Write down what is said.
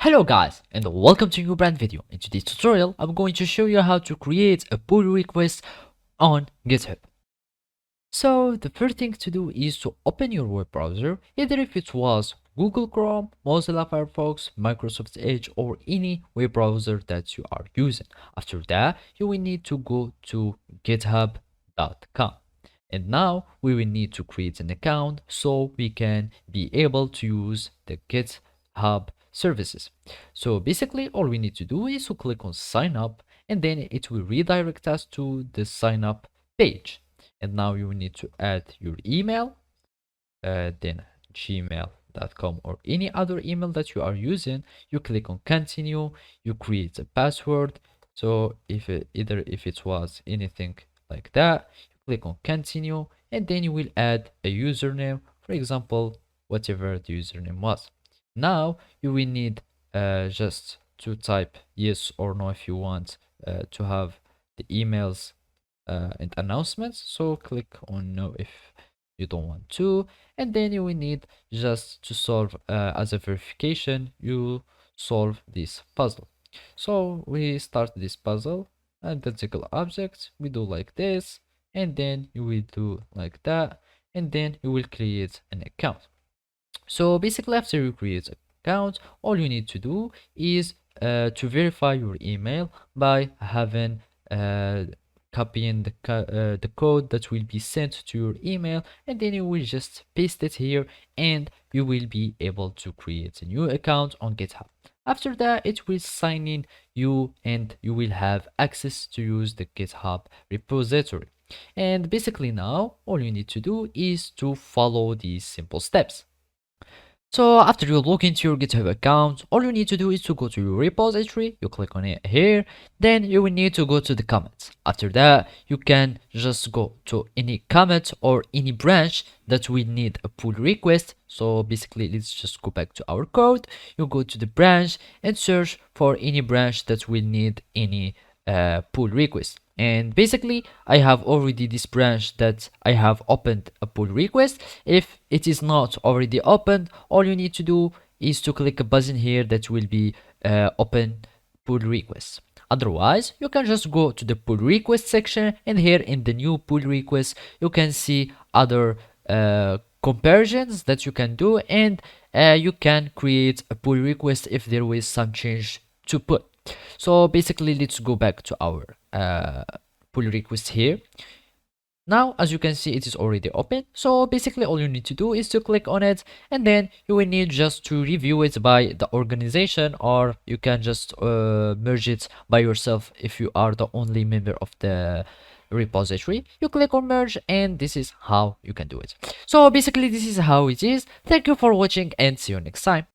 Hello guys and welcome to a new brand video. In today's tutorial I'm going to show you how to create a pull request on GitHub. So the first thing to do is to open your web browser, either if it was Google Chrome, Mozilla Firefox, Microsoft Edge or any web browser that you are using. After that you will need to go to github.com. And now we will need to create an account so we can be able to use the GitHub services. So basically all we need to do is to click on sign up and then it will redirect us to the sign up page. And now you will need to add your email, then gmail.com or any other email that you are using. You click on continue, you create a password. So if it was anything like that, you click on continue and then you will add a username, for example whatever the username was. Now you will need just to type yes or no if you want to have the emails and announcements. So click on no if you don't want to, and then you will need just to solve as a verification, you solve this puzzle. So we start this puzzle and the single object, we do like this, and then you will do like that, and then you will create an account. So basically after you create an account, all you need to do is to verify your email by having copying the code that will be sent to your email, and then you will just paste it here and you will be able to create a new account on GitHub. After that it will sign in you and you will have access to use the GitHub repository. And basically now all you need to do is to follow these simple steps. So after you log into your GitHub account, all you need to do is to go to your repository, you click on it here, then you will need to go to the comments. After that, you can just go to any commit or any branch that will need a pull request. So basically, let's just go back to our code. You go to the branch and search for any branch that will need any pull request. And basically I have already this branch that I have opened a pull request. If it is not already opened, all you need to do is to click a button here that will be open pull request. Otherwise you can just go to the pull request section, and here in the new pull request you can see other comparisons that you can do, and you can create a pull request if there was some change to put. So basically let's go back to our pull request here. Now as you can see it is already open. So basically all you need to do is to click on it, and then you will need just to review it by the organization, or you can just merge it by yourself if you are the only member of the repository. You click on merge and this is how you can do it. So basically this is how it is. Thank you for watching and see you next time.